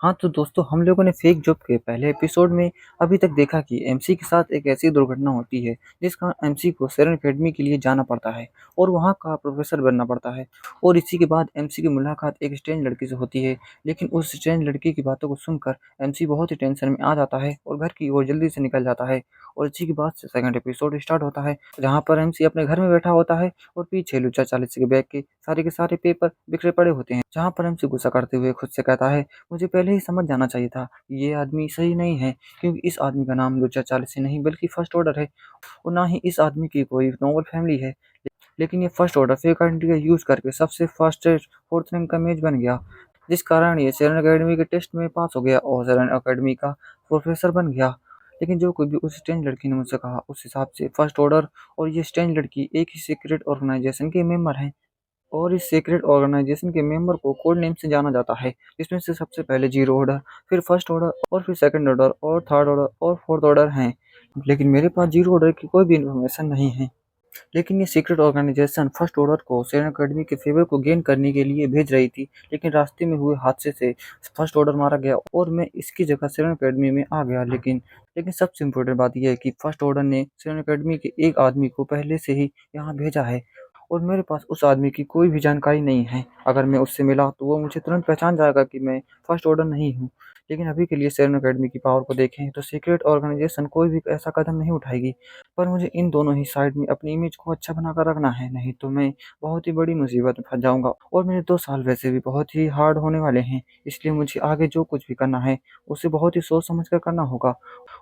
हाँ, तो दोस्तों हम लोगों ने फेक जॉब के पहले एपिसोड में अभी तक देखा कि एमसी के साथ एक ऐसी दुर्घटना होती है जिसका एमसी को सेरेन एकेडमी के लिए जाना पड़ता है और वहाँ का प्रोफेसर बनना पड़ता है। और इसी के बाद एमसी की मुलाकात एक स्ट्रेंज लड़की से होती है, लेकिन उस स्ट्रेंज लड़की की बातों को सुनकर एमसी बहुत ही टेंशन में आ जाता है और घर की ओर जल्दी से निकल जाता है। और इसी के बाद से सेकंड एपिसोड स्टार्ट होता है, जहाँ पर एमसी अपने घर में बैठा होता है और पीछे लुच्चा चालीस के बैग के सारे पेपर बिखरे पड़े होते हैं, जहाँ पर एमसी गुस्सा करते हुए खुद से कहता है, मुझे पहले ही समझ जाना चाहिए था कि ये आदमी सही नहीं है, क्योंकि इस आदमी का नाम लुच्चा चालीसी नहीं बल्कि फर्स्ट ऑर्डर है और ना ही इस आदमी की कोई नॉर्मल फैमिली है। लेकिन ये फर्स्ट ऑर्डर फेक आइडेंटिटी का यूज करके सबसे फास्टेस्ट फोर्थ रैंक का मैच बन गया, जिस कारण ये सेरेन अकेडमी के टेस्ट में पास हो गया और सेरेन अकेडमी का प्रोफेसर बन गया। लेकिन जो कोई भी उस स्ट्रेंज लड़की ने मुझसे कहा, उस हिसाब से फर्स्ट ऑर्डर और ये स्ट्रेंज लड़की एक ही सीक्रेट ऑर्गेनाइजेशन के मेंबर हैं और इस सीक्रेट ऑर्गेनाइजेशन के मेंबर को कोड नेम से जाना जाता है, जिसमें से सबसे पहले जीरो ऑर्डर, फिर फर्स्ट ऑर्डर और फिर सेकंड ऑर्डर और थर्ड ऑर्डर और फोर्थ ऑर्डर हैं। लेकिन मेरे पास जीरो ऑर्डर की कोई भी इन्फॉर्मेशन नहीं है। लेकिन ये सीक्रेट ऑर्गेनाइजेशन फर्स्ट ऑर्डर को सेरेन अकेडमी के फेवर को गेन करने के लिए भेज रही थी, लेकिन रास्ते में हुए हादसे से फर्स्ट ऑर्डर मारा गया और मैं इसकी जगह सेरेन अकेडमी में आ गया। लेकिन लेकिन सबसे इम्पोर्टेंट बात यह है कि फर्स्ट ऑर्डर ने सेरेन अकेडमी के एक आदमी को पहले से ही यहाँ भेजा है और मेरे पास उस आदमी की कोई भी जानकारी नहीं है। अगर मैं उससे मिला तो वो मुझे तुरंत पहचान जाएगा कि मैं फर्स्ट ऑर्डर नहीं हूँ। लेकिन अभी के लिए सेरेन अकेडमी की पावर को देखें तो सीक्रेट ऑर्गेनाइजेशन कोई भी ऐसा कदम नहीं उठाएगी, पर मुझे इन दोनों ही साइड में अपनी इमेज को अच्छा बनाकर रखना है, नहीं तो मैं बहुत ही बड़ी मुसीबत में फंस जाऊंगा और मेरे 2 साल वैसे भी बहुत ही हार्ड होने वाले हैं। इसलिए मुझे आगे जो कुछ भी करना है उसे बहुत ही सोच समझ कर करना होगा।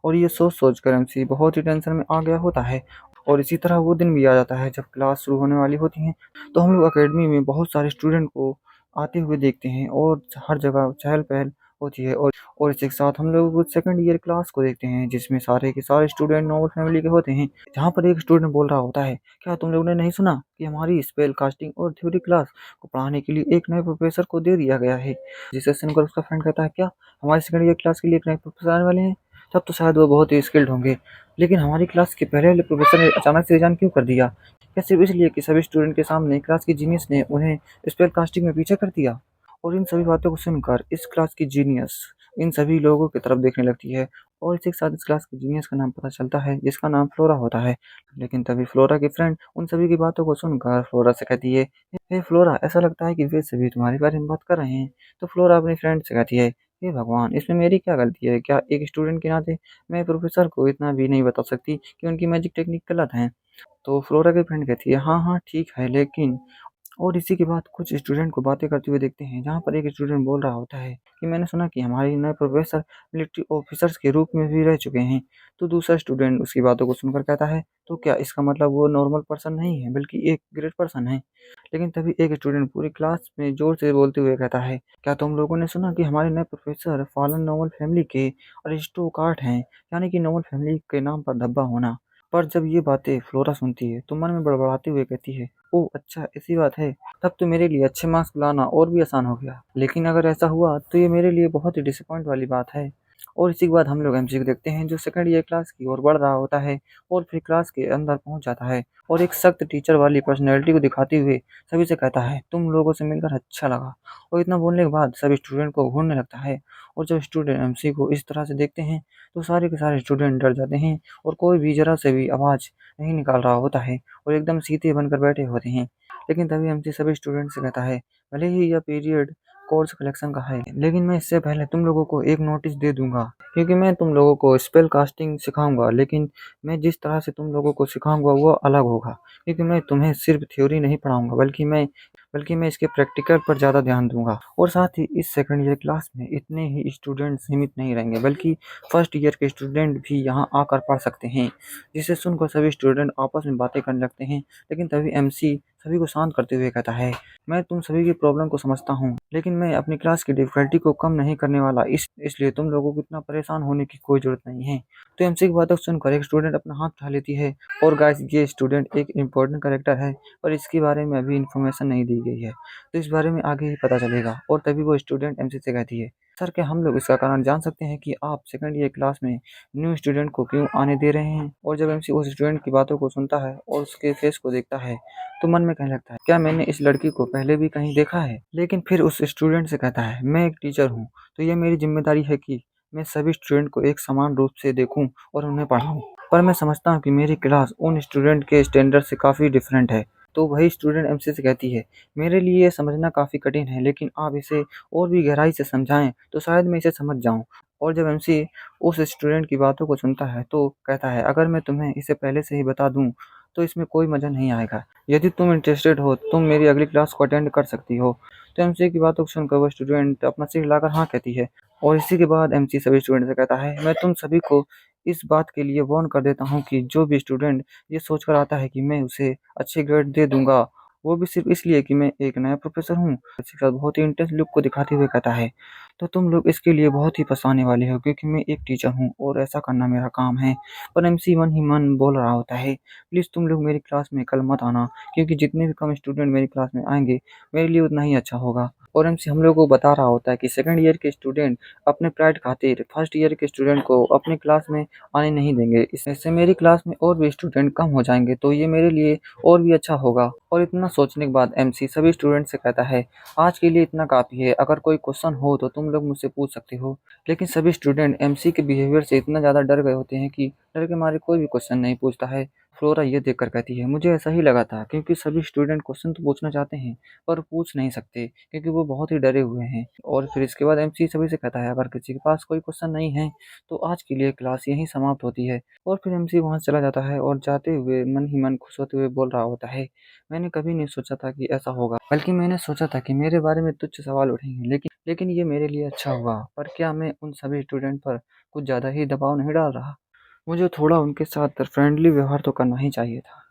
और ये सोच सोच कर एमसी बहुत ही टेंशन में आ गया होता है। और इसी तरह वो दिन भी आ जाता है जब क्लास शुरू होने वाली होती है, तो हम लोग अकेडमी में बहुत सारे स्टूडेंट को आते हुए देखते हैं और हर जगह चहल पहल होती है। और इसी के साथ हम लोग सेकंड ईयर क्लास को देखते हैं, जिसमें सारे के सारे स्टूडेंट नॉर्मल फैमिली के होते हैं, जहाँ पर एक स्टूडेंट बोल रहा होता है, क्या तुम लोगों ने नहीं सुना कि हमारी स्पेल कास्टिंग और थ्योरी क्लास को पढ़ाने के लिए एक नए प्रोफेसर को दे दिया गया है। जिसे सुनकर उसका फ्रेंड कहता है, क्या हमारी सेकंड ईयर क्लास के लिए एक नए प्रोफेसर आने वाले हैं? तब तो शायद वो बहुत ही स्किल्ड होंगे। लेकिन हमारी क्लास के पहले वाले प्रोफेसर ने अचानक से रिजाइन क्यों कर दिया? क्या सिर्फ इसलिए कि सभी स्टूडेंट के सामने क्लास की जीनियस ने उन्हें स्पेल कास्टिंग में पीछे कर दिया? और इन सभी बातों को सुनकर इस क्लास की जीनियस इन सभी लोगों की तरफ देखने लगती है और इसी के साथ इस क्लास की जीनियस का नाम पता चलता है, जिसका नाम फ्लोरा होता है। लेकिन तभी फ्लोरा की फ्रेंड उन सभी की बातों को सुनकर फ्लोरा से कहती है, हे फ्लोरा, ऐसा लगता है कि वे सभी तुम्हारे बारे में बात कर रहे हैं। तो फ्लोरा अपनी फ्रेंड से कहती है, हे भगवान, इसमें मेरी क्या गलती है? क्या एक स्टूडेंट के नाते मैं प्रोफेसर को इतना भी नहीं बता सकती कि उनकी मैजिक टेक्निक गलत है? तो फ्लोरा की फ्रेंड कहती है, हाँ हाँ ठीक है, लेकिन और इसी के बाद कुछ स्टूडेंट को बातें करते हुए देखते हैं, जहाँ पर एक स्टूडेंट बोल रहा होता है कि मैंने सुना कि हमारे नए प्रोफेसर मिलिट्री ऑफिसर्स के रूप में भी रह चुके हैं। तो दूसरा स्टूडेंट उसकी बातों को सुनकर कहता है, तो क्या इसका मतलब वो नॉर्मल पर्सन नहीं है बल्कि एक ग्रेट पर्सन है? लेकिन तभी एक स्टूडेंट पूरी क्लास में जोर से बोलते हुए कहता है, क्या तुम लोगों ने सुना कि हमारे नए प्रोफेसर फॉलन नॉर्मल फैमिली के अरिस्टोक्रेट हैं, यानी कि नॉर्मल फैमिली के नाम पर धब्बा होना? पर जब ये बातें फ्लोरा सुनती है तो मन में बड़बड़ाते हुए कहती है, ओह अच्छा ऐसी बात है, तब तो मेरे लिए अच्छे मार्क्स लाना और भी आसान हो गया। लेकिन अगर ऐसा हुआ तो ये मेरे लिए बहुत ही डिसअपॉइंट वाली बात है। और इसी के बाद हम लोग एमसी को देखते हैं, जो सेकंड ईयर क्लास की ओर बढ़ रहा होता है और फिर क्लास के अंदर पहुंच जाता है और एक सख्त टीचर वाली पर्सनैलिटी को दिखाते हुए सभी से कहता है, तुम लोगों से मिलकर अच्छा लगा। और इतना बोलने के बाद सभी स्टूडेंट को घूरने लगता है और जब स्टूडेंट एमसी को इस तरह से देखते हैं तो सारे के सारे स्टूडेंट डर जाते हैं और कोई भी जरा से भी आवाज़ नहीं निकाल रहा होता है और एकदम सीधे बनकर बैठे होते हैं। लेकिन तभी एमसी सभी स्टूडेंट से कहता है, भले ही यह पीरियड कोर्स कलेक्शन का है, लेकिन मैं इससे पहले तुम लोगों को एक नोटिस दे दूंगा, क्योंकि मैं तुम लोगों को स्पेल कास्टिंग सिखाऊंगा, लेकिन मैं जिस तरह से तुम लोगों को सिखाऊंगा वो अलग होगा, क्योंकि मैं तुम्हें सिर्फ थ्योरी नहीं पढ़ाऊंगा बल्कि मैं इसके प्रैक्टिकल पर ज़्यादा ध्यान दूंगा। और साथ ही इस सेकंड ईयर क्लास में इतने ही स्टूडेंट सीमित नहीं रहेंगे, बल्कि फर्स्ट ईयर के स्टूडेंट भी यहाँ आकर पढ़ सकते हैं। जिसे सुनकर सभी स्टूडेंट आपस में बातें करने लगते हैं। लेकिन तभी एमसी सभी को शांत करते हुए कहता है, मैं तुम सभी की प्रॉब्लम को समझता हूँ, लेकिन मैं अपनी क्लास की डिफिकल्टी को कम नहीं करने वाला, इसलिए तुम लोगों को इतना परेशान होने की कोई ज़रूरत नहीं है। तो एमसी की बातों को सुनकर एक स्टूडेंट अपना हाथ उठा लेती है, और गाइस ये स्टूडेंट एक इम्पोर्टेंट कैरेक्टर है और इसके बारे में अभी इन्फॉर्मेशन नहीं दी गई है, तो इस बारे में आगे ही पता चलेगा। और तभी वो स्टूडेंट एमसी से कहती है, सर, क्या हम लोग इसका कारण जान सकते हैं कि आप सेकंड ईयर क्लास में न्यू स्टूडेंट को क्यों आने दे रहे हैं? और जब एमसी उस स्टूडेंट की बातों को सुनता है और उसके फेस को देखता है, तो मन में कहने लगता है, क्या मैंने इस लड़की को पहले भी कहीं देखा है? लेकिन फिर उस स्टूडेंट से कहता है, मैं एक टीचर हूँ, तो ये मेरी जिम्मेदारी है कि मैं सभी स्टूडेंट को एक समान रूप से देखूं और उन्हें पढ़ाऊं। पर मैं समझता हूँ कि मेरी क्लास उन स्टूडेंट के स्टैंडर्ड से काफ़ी डिफरेंट है। तो वही स्टूडेंट एमसी से कहती है, मेरे लिए ये समझना काफ़ी कठिन है, लेकिन आप इसे और भी गहराई से समझाएं तो शायद मैं इसे समझ जाऊं। और जब एमसी उस स्टूडेंट की बातों को सुनता है तो कहता है, अगर मैं तुम्हें इसे पहले से ही बता दूं तो इसमें कोई मजा नहीं आएगा। यदि तुम इंटरेस्टेड हो तुम मेरी अगली क्लास को अटेंड कर सकती हो। तो एमसी की बातों को सुनकर वो स्टूडेंट अपना सिर हिलाकर हाँ कहती है। और इसी के बाद एमसी सभी स्टूडेंट से कहता है, मैं तुम सभी को इस बात के लिए वार्न कर देता हूँ कि जो भी स्टूडेंट ये सोचकर आता है कि मैं उसे अच्छे ग्रेड दे दूंगा, वो भी सिर्फ इसलिए कि मैं एक नया प्रोफेसर हूँ, इसके साथ बहुत ही इंटेंस लुक को दिखाते हुए कहता है, तो तुम लोग इसके लिए बहुत ही पछताने वाले हो, क्योंकि मैं एक टीचर हूँ और ऐसा करना मेरा काम है। पर एमसी मन ही मन बोल रहा होता है, प्लीज़ तुम लोग मेरी क्लास में कल मत आना, क्योंकि जितने भी कम स्टूडेंट मेरी क्लास में आएंगे मेरे लिए उतना ही अच्छा होगा। और एमसी हम लोग को बता रहा होता है कि सेकंड ईयर के स्टूडेंट अपने प्राइड खातिर फर्स्ट ईयर के स्टूडेंट को अपनी क्लास में आने नहीं देंगे। इससे मेरी क्लास में और भी स्टूडेंट कम हो जाएंगे, तो ये मेरे लिए और भी अच्छा होगा। और इतना सोचने के बाद एमसी सभी स्टूडेंट से कहता है, आज के लिए इतना काफ़ी है, अगर कोई क्वेश्चन हो तो तुम लोग मुझसे पूछ सकते हो। लेकिन सभी स्टूडेंट एमसी के बिहेवियर से इतना ज़्यादा डर गए होते हैं कि डर के मारे कोई भी क्वेश्चन नहीं पूछता है। फ्लोरा ये देखकर कहती है, मुझे ऐसा ही लगा था, क्योंकि सभी स्टूडेंट क्वेश्चन तो पूछना चाहते हैं पर पूछ नहीं सकते क्योंकि वो बहुत ही डरे हुए हैं। और फिर इसके बाद एमसी सभी से कहता है, अगर किसी के पास कोई क्वेश्चन नहीं है तो आज के लिए क्लास यहीं समाप्त होती है। और फिर एमसी वहाँ से चला जाता है और जाते हुए मन ही मन खुश होते हुए बोल रहा होता है, मैंने कभी नहीं सोचा था कि ऐसा होगा, बल्कि मैंने सोचा था कि मेरे बारे में तुच्छ सवाल उठेंगे, लेकिन ये मेरे लिए अच्छा हुआ। पर क्या मैं उन सभी स्टूडेंट पर कुछ ज़्यादा ही दबाव नहीं डाल रहा? मुझे थोड़ा उनके साथ फ्रेंडली व्यवहार तो करना ही चाहिए था।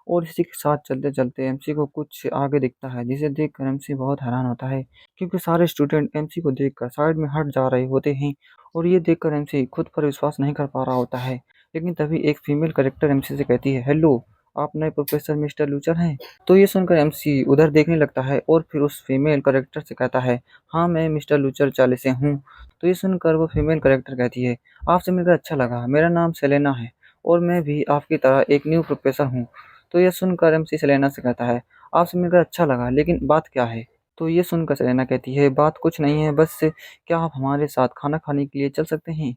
और इसी के साथ चलते-चलते एमसी को कुछ आगे दिखता है, जिसे देखकर एमसी बहुत हैरान होता है, क्योंकि सारे स्टूडेंट एमसी को देखकर साइड में हट जा रहे होते हैं। और ये देखकर एमसी खुद पर विश्वास नहीं कर पा रहा होता है। लेकिन तभी एक फीमेल कैरेक्टर एमसी से कहती है, हेलो, आप नए प्रोफेसर मिस्टर लूचर हैं? तो ये सुनकर एमसी उधर देखने लगता है और फिर उस फीमेल कैरेक्टर से कहता है, हाँ, मैं मिस्टर लूचर चाले से हूँ। तो ये सुनकर वो फीमेल कैरेक्टर कहती है, आपसे मिलकर अच्छा लगा, मेरा नाम सेलेना है और मैं भी आपकी तरह एक न्यू प्रोफेसर हूँ। तो ये सुनकर एमसी सेलेना से कहता है, आपसे मिलकर अच्छा लगा, लेकिन बात क्या है? तो ये सुनकर सेलेना कहती है, बात कुछ नहीं है, बस क्या आप हमारे साथ खाना खाने के लिए चल सकते हैं?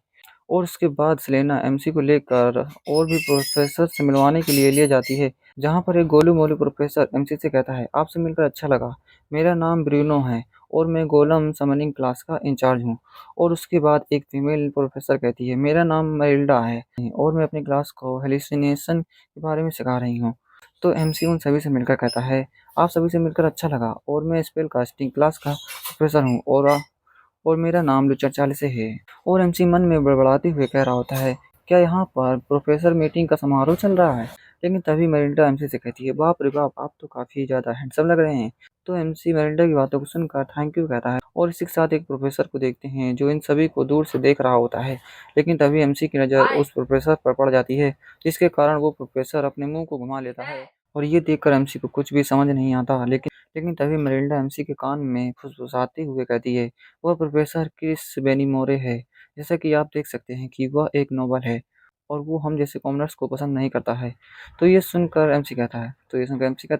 और उसके बाद सेलेना एमसी को लेकर और भी प्रोफेसर से मिलवाने के लिए ले जाती है, जहाँ पर एक गोलू मोलू प्रोफेसर एमसी से कहता है, आपसे मिलकर अच्छा लगा, मेरा नाम ब्रूनो है और मैं गोलम समनिंग क्लास का इंचार्ज हूँ। और उसके बाद एक फीमेल प्रोफेसर कहती है, मेरा नाम मेरिल्डा है और मैं अपनी क्लास को हेलुसिनेशन के बारे में सिखा रही हूँ। तो एमसी उन सभी से मिलकर कहता है, आप सभी से मिलकर अच्छा लगा और मैं स्पेल कास्टिंग क्लास का प्रोफेसर हूँ और मेरा नाम लुचर चालीसे है। और एमसी मन में बड़बड़ाते हुए कह रहा होता है, क्या यहाँ पर प्रोफेसर मीटिंग का समारोह चल रहा है? लेकिन तभी मेरिल्डा एमसी से कहती है, बाप रे बाप, आप तो काफ़ी ज़्यादा हैंडसम लग रहे हैं। तो एमसी मेरिल्डा की बातों को सुनकर थैंक यू कहता है और इसी के साथ एक प्रोफेसर को देखते हैं जो इन सभी को दूर से देख रहा होता है। लेकिन तभी एमसी की नज़र उस प्रोफेसर पर पड़ जाती है, जिसके कारण वो प्रोफेसर अपने मुंह को घुमा लेता है। और ये देखकर एमसी को कुछ भी समझ नहीं आता। लेकिन तभी मेरिल्डा एमसी के कान में फुसफुसाते हुए कहती है, वह प्रोफेसर क्रिस बेनीमोरे है। जैसा कि आप देख सकते हैं कि वह एक नोबल है और वो हम जैसे कॉमनर्स को पसंद नहीं करता है। तो ये सुनकर एमसी कहता है,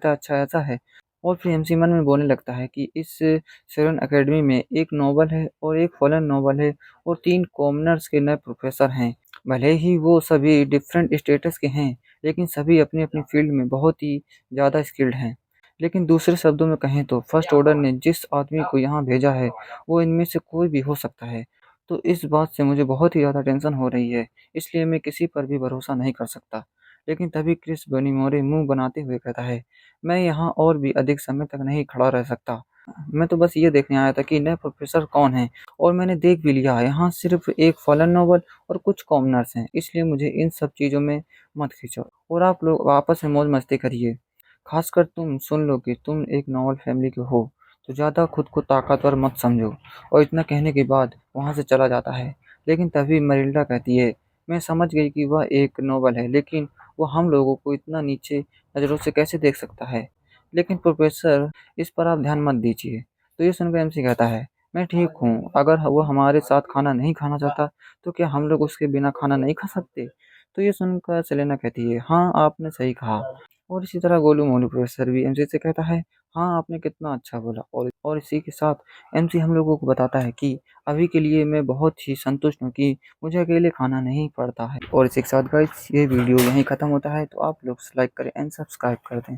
अच्छा ऐसा है। और फिर एमसी मन में बोलने लगता है कि इस सेरेन एकेडमी में एक नोबल है और एक फॉलन नोबल है और 3 कॉमनर्स के नए प्रोफेसर हैं। भले ही वो सभी डिफरेंट स्टेटस के हैं, लेकिन सभी अपनी-अपनी फील्ड में बहुत ही ज़्यादा स्किल्ड हैं। लेकिन दूसरे शब्दों में कहें तो फर्स्ट ऑर्डर ने जिस आदमी को यहाँ भेजा है, वो इनमें से कोई भी हो सकता है। तो इस बात से मुझे बहुत ही ज़्यादा टेंशन हो रही है, इसलिए मैं किसी पर भी भरोसा नहीं कर सकता। लेकिन तभी क्रिस बेनीमोरे मुँह बनाते हुए कहता है, मैं यहाँ और भी अधिक समय तक नहीं खड़ा रह सकता। मैं तो बस ये देखने आया था कि नए प्रोफेसर कौन हैं और मैंने देख भी लिया है, यहाँ सिर्फ़ एक फॉलन नोबल और कुछ कॉमनर्स हैं, इसलिए मुझे इन सब चीज़ों में मत खींचो और आप लोग आपस में मौज-मस्ती करिए। खासकर तुम सुन लो कि तुम एक नॉवल फैमिली के हो, तो ज़्यादा खुद को ताकतवर मत समझो। और इतना कहने के बाद वहाँ से चला जाता है। लेकिन तभी मरिल्डा कहती है, मैं समझ गई कि वह एक नोबल है, लेकिन वो हम लोगों को इतना नीचे नज़रों से कैसे देख सकता है? लेकिन प्रोफेसर, इस पर आप ध्यान मत दीजिए। तो ये सुनकर एमसी कहता है, मैं ठीक हूँ। अगर वो हमारे साथ खाना नहीं खाना चाहता, तो क्या हम लोग उसके बिना खाना नहीं खा सकते? तो ये सुनकर सेलेना कहती है, हाँ, आपने सही कहा। और इसी तरह गोलू मोलू प्रोफेसर भी एमसी से कहता है, हाँ, आपने कितना अच्छा बोला। और इसी के साथ एमसी हम लोगों को बताता है कि अभी के लिए मैं बहुत ही संतुष्ट हूँ कि मुझे अकेले खाना नहीं पड़ता है। और इसी के साथ गाइस ये वीडियो यहीं खत्म होता है, तो आप लोग लाइक करें एंड सब्सक्राइब कर दें।